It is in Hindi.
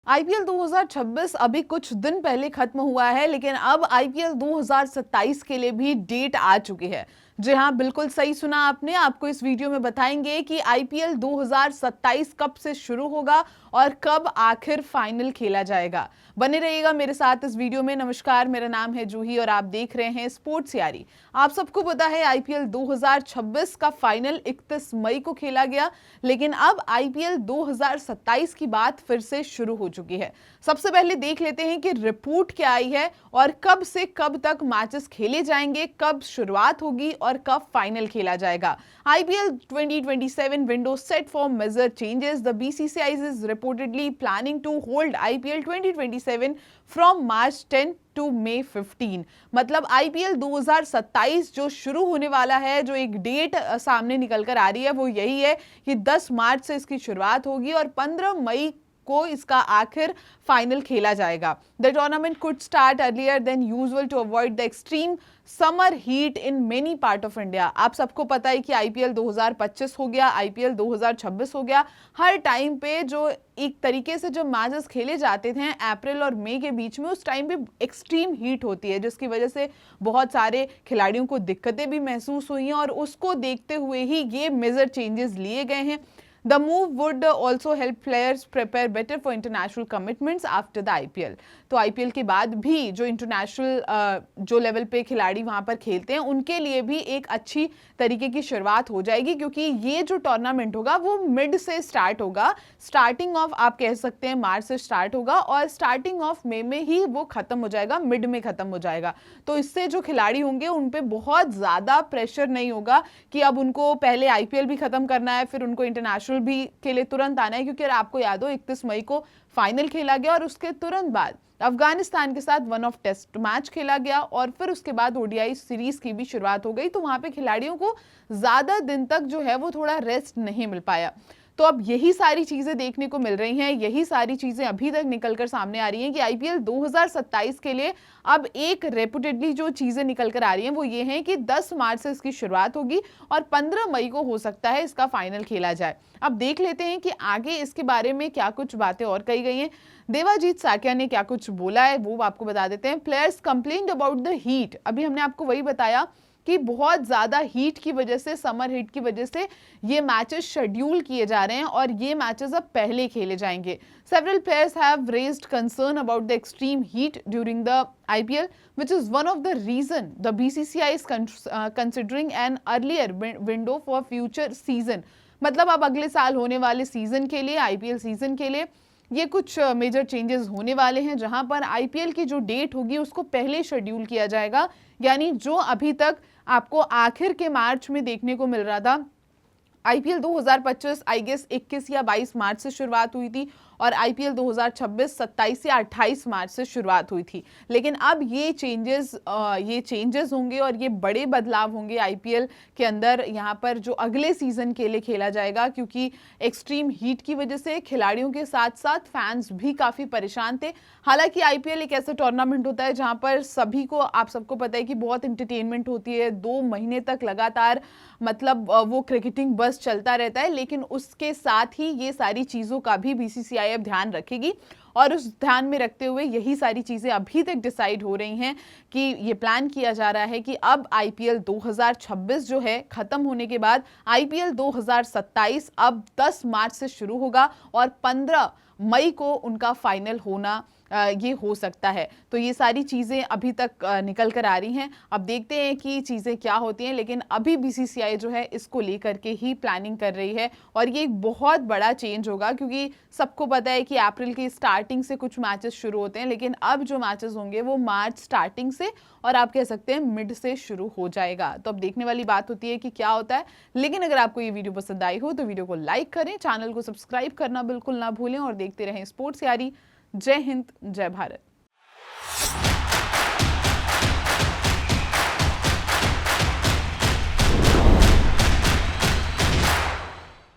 आईपीएल 2026 अभी कुछ दिन पहले खत्म हुआ है, लेकिन अब आईपीएल 2027 के लिए भी डेट आ चुकी है। जी हाँ, बिल्कुल सही सुना आपने। आपको इस वीडियो में बताएंगे कि आईपीएल 2027 कब से शुरू होगा और कब आखिर फाइनल खेला जाएगा। बने रहिएगा मेरे साथ इस वीडियो में। नमस्कार, मेरा नाम है जूही और आप देख रहे हैं स्पोर्ट्स यारी। आप सबको पता है आईपीएल 2026 का फाइनल 31 मई को खेला गया, लेकिन अब आईपीएल 2027 की बात फिर से शुरू हो चुकी है। सबसे पहले देख लेते हैं कि रिपोर्ट क्या आई है और कब से कब तक मैचेस खेले जाएंगे, कब शुरुआत होगी और कब फाइनल खेला जाएगा। IPL 2027 window set for major changes. The BCCI is reportedly planning to hold IPL 2027 from March 10 to May 15। मतलब आईपीएल 2027 जो शुरू होने वाला है, जो एक डेट सामने निकल कर आ रही है वो यही है कि 10 मार्च से इसकी शुरुआत होगी और 15 मई को इसका आखिर फाइनल खेला जाएगा। The tournament could start earlier than usual to avoid the extreme summer heat in many part of India. आप सबको पता है कि आईपीएल 2025 हो गया, आईपीएल 2026 हो गया। हर टाइम पे जो एक तरीके से जो मैचेस खेले जाते थे अप्रैल और मई के बीच में, उस टाइम पे एक्सट्रीम हीट होती है, जिसकी वजह से बहुत सारे खिलाड़ियों को दिक्कतें भी महसूस हुई हैं और उसको देखते हुए ही ये मेजर चेंजेस लिए गए हैं। The move would also help players prepare better for international commitments after the IPL। तो आईपीएल के बाद भी जो इंटरनेशनल जो लेवल पे खिलाड़ी वहां पर खेलते हैं उनके लिए भी एक अच्छी तरीके की शुरुआत हो जाएगी, क्योंकि ये जो टूर्नामेंट होगा वो मिड से स्टार्ट होगा। स्टार्टिंग ऑफ आप कह सकते हैं मार्च से स्टार्ट होगा और स्टार्टिंग ऑफ मई में ही वो खत्म हो जाएगा, मिड में खत्म हो जाएगा। तो इससे जो खिलाड़ी होंगे उन पे बहुत ज्यादा प्रेशर नहीं होगा कि अब उनको पहले आईपीएल भी खत्म करना है, फिर उनको इंटरनेशनल भी के लिए तुरंत आना है, क्योंकि आपको याद हो 31 मई को फाइनल खेला गया और उसके तुरंत बाद अफगानिस्तान के साथ वन ऑफ टेस्ट मैच खेला गया और फिर उसके बाद ओडीआई सीरीज की भी शुरुआत हो गई। तो वहां पे खिलाड़ियों को ज्यादा दिन तक जो है वो थोड़ा रेस्ट नहीं मिल पाया। तो अब यही सारी चीजें देखने को मिल रही हैं, यही सारी चीजें अभी तक निकलकर सामने आ रही हैं कि आईपीएल 2027 के लिए अब एक रेपुटेडली जो चीजें निकलकर आ रही हैं वो ये हैं कि 10 मार्च से इसकी शुरुआत होगी और 15 मई को हो सकता है इसका फाइनल खेला जाए। अब देख लेते हैं कि आगे इसके बारे में क्या कुछ बातें और कही गई हैं। देवाजीत साकिया ने क्या कुछ बोला है वो आपको बता देते हैं। Players complained about the heat. अभी हमने आपको वही बताया कि बहुत ज़्यादा हीट की वजह से, समर हीट की वजह से ये मैचेस शेड्यूल किए जा रहे हैं और ये मैचेस अब पहले खेले जाएंगे। Several players have raised concern about the extreme heat during the IPL, which is one of the reason the BCCI is considering an earlier window for future season। मतलब अब अगले साल होने वाले सीजन के लिए, आईपीएल सीजन के लिए ये कुछ मेजर चेंजेस होने वाले हैं, जहां पर आईपीएल की जो डेट होगी उसको पहले शेड्यूल किया जाएगा। यानी जो अभी तक आपको आखिर के मार्च में देखने को मिल रहा था, आईपीएल 2025 आई गेस 21 या 22 मार्च से शुरुआत हुई थी और आईपीएल 2026 27 या 28 मार्च से शुरुआत हुई थी। लेकिन अब ये चेंजेस होंगे और ये बड़े बदलाव होंगे आईपीएल के अंदर, यहाँ पर जो अगले सीजन के लिए खेला जाएगा, क्योंकि एक्सट्रीम हीट की वजह से खिलाड़ियों के साथ साथ फैंस भी काफ़ी परेशान थे। हालांकि आईपीएल एक ऐसा टूर्नामेंट होता है जहाँ पर सभी को, आप सबको पता है कि बहुत इंटरटेनमेंट होती है, 2 महीने तक लगातार मतलब वो क्रिकेटिंग बस चलता रहता है, लेकिन उसके साथ ही ये सारी चीज़ों का भी बीसीसीआई अब ध्यान रखेगी और उस ध्यान में रखते हुए यही सारी चीज़ें अभी तक डिसाइड हो रही हैं कि ये प्लान किया जा रहा है कि अब आईपीएल 2026 जो है ख़त्म होने के बाद आईपीएल 2027 अब 10 मार्च से शुरू होगा और 15 मई को उनका फाइनल होना ये हो सकता है। तो ये सारी चीज़ें अभी तक निकल कर आ रही हैं। अब देखते हैं कि चीज़ें क्या होती हैं, लेकिन अभी बीसीसीआई जो है इसको लेकर के ही प्लानिंग कर रही है और ये एक बहुत बड़ा चेंज होगा, क्योंकि सबको पता है कि अप्रैल की स्टार्टिंग से कुछ मैचेस शुरू होते हैं, लेकिन अब जो मैचेस होंगे वो मार्च स्टार्टिंग से और आप कह सकते हैं मिड से शुरू हो जाएगा। तो अब देखने वाली बात होती है कि क्या होता है। लेकिन अगर आपको ये वीडियो पसंद आई हो तो वीडियो को लाइक करें, चैनल को सब्सक्राइब करना बिल्कुल ना भूलें और देखते रहें स्पोर्ट्स यारी। जय हिंद, जय भारत।